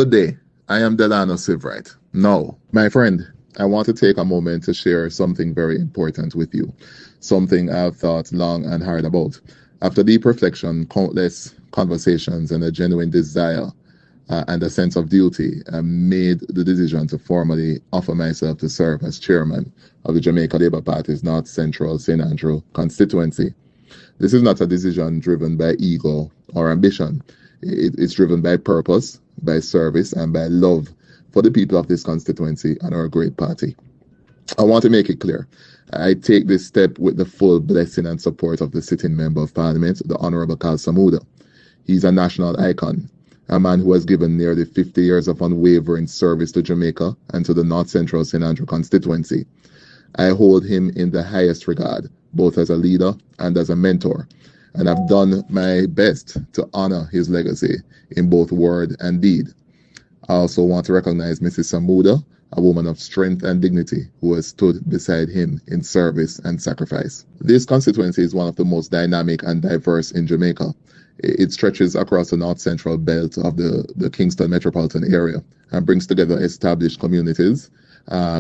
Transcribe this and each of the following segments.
Good day. I am Delano Seiveright. Now, my friend, I want to take a moment to share something very important with you, something I've thought long and hard about. After deep reflection, countless conversations, and a genuine desire and a sense of duty, I made the decision to formally offer myself to serve as chairman of the Jamaica Labour Party's North Central St. Andrew constituency. This is not a decision driven by ego or ambition. It's driven by purpose, by service, and by love for the people of this constituency and our great party. I want to make it clear. I take this step with the full blessing and support of the sitting Member of Parliament, the Honourable Karl Samuda. He's a national icon, a man who has given nearly 50 years of unwavering service to Jamaica and to the North Central St. Andrew constituency. I hold him in the highest regard, both as a leader and as a mentor, and I've done my best to honor his legacy in both word and deed. I also want to recognize Mrs. Samuda, a woman of strength and dignity who has stood beside him in service and sacrifice. This constituency is one of the most dynamic and diverse in Jamaica. It stretches across the north central belt of the Kingston metropolitan area and brings together established communities,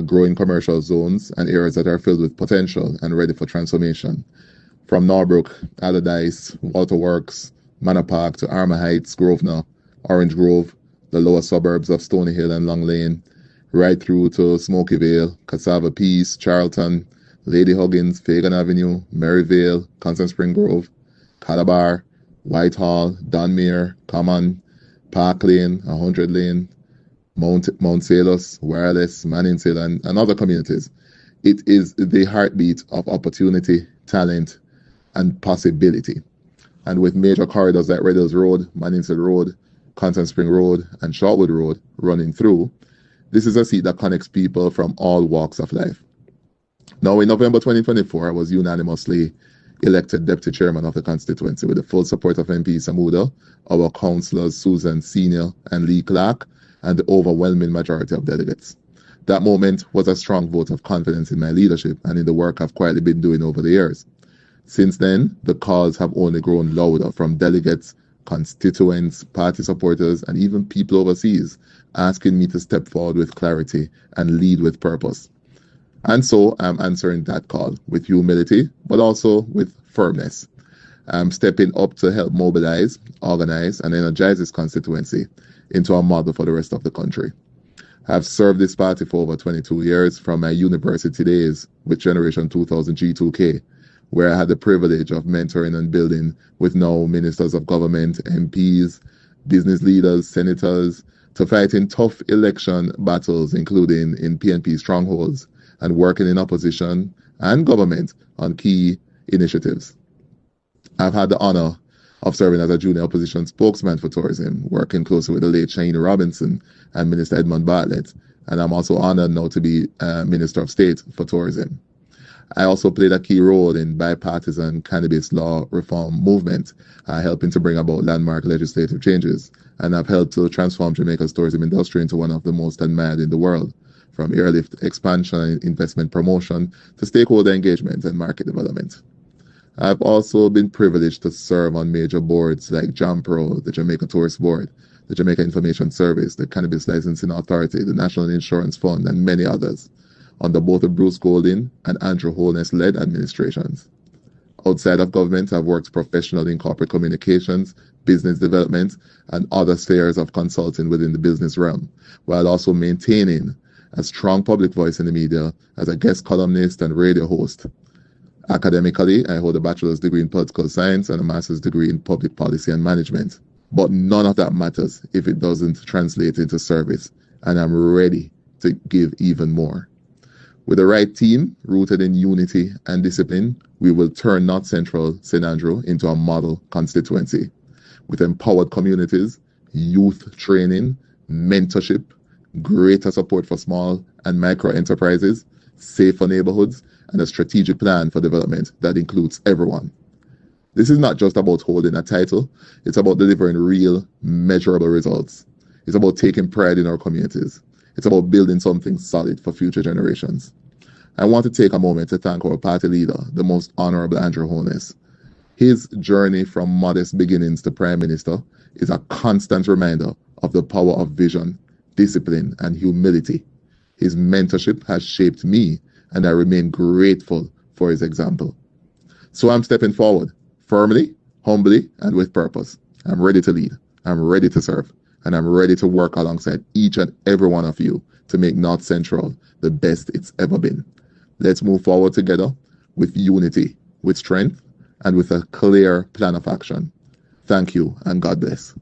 growing commercial zones, and areas that are filled with potential and ready for transformation. From Norbrook, Allardyce, Walter Works, Manor Park to Armour Heights, Grosvenor, Orange Grove, the lower suburbs of Stony Hill and Long Lane, right through to Smoky Vale, Cassava Peace, Charlton, Lady Huggins, Fagan Avenue, Maryvale, Constant Spring Grove, Calabar, Whitehall, Donmere, Common, Park Lane, 100 Lane, Mount Salus, Wireless, Manning Hill, and other communities. It is the heartbeat of opportunity, talent, and possibility. And with major corridors like Red Hills Road, Manning Hill Road, Constant Spring Road, and Shortwood Road running through, this is a seat that connects people from all walks of life. Now, in November 2024, I was unanimously elected Deputy Chairman of the constituency with the full support of MP Samuda, our councillors Susan Senior and Lee Clark, and the overwhelming majority of delegates. That moment was a strong vote of confidence in my leadership and in the work I've quietly been doing over the years. Since then, the calls have only grown louder from delegates, constituents, party supporters, and even people overseas asking me to step forward with clarity and lead with purpose. And so I'm answering that call with humility, but also with firmness. I'm stepping up to help mobilize, organize, and energize this constituency into a model for the rest of the country. I've served this party for over 22 years from my university days with Generation 2000 G2K, where I had the privilege of mentoring and building with now ministers of government, MPs, business leaders, senators, to fighting tough election battles, including in PNP strongholds, and working in opposition and government on key initiatives. I've had the honor of serving as a junior opposition spokesman for tourism, working closely with the late Shaheen Robinson and Minister Edmund Bartlett, and I'm also honored now to be Minister of State for Tourism. I also played a key role in bipartisan cannabis law reform movement, helping to bring about landmark legislative changes, and I've helped to transform Jamaica's tourism industry into one of the most admired in the world, from airlift expansion and investment promotion to stakeholder engagement and market development. I've also been privileged to serve on major boards like JAMPRO, the Jamaica Tourist Board, the Jamaica Information Service, the Cannabis Licensing Authority, the National Insurance Fund, and many others, under both the Bruce Golding and Andrew Holness-led administrations. Outside of government, I've worked professionally in corporate communications, business development, and other spheres of consulting within the business realm, while also maintaining a strong public voice in the media as a guest columnist and radio host. Academically, I hold a bachelor's degree in political science and a master's degree in public policy and management. But none of that matters if it doesn't translate into service, and I'm ready to give even more. With the right team, rooted in unity and discipline, we will turn North Central St. Andrew into a model constituency with empowered communities, youth training, mentorship, greater support for small and micro enterprises, safer neighborhoods, and a strategic plan for development that includes everyone. This is not just about holding a title, it's about delivering real, measurable results. It's about taking pride in our communities. It's about building something solid for future generations. I want to take a moment to thank our party leader, the Most Honorable Andrew Holness. His journey from modest beginnings to Prime Minister is a constant reminder of the power of vision, discipline, and humility. His mentorship has shaped me, and I remain grateful for his example. So I'm stepping forward, firmly, humbly, and with purpose. I'm ready to lead. I'm ready to serve. And I'm ready to work alongside each and every one of you to make North Central the best it's ever been. Let's move forward together with unity, with strength, and with a clear plan of action. Thank you, and God bless.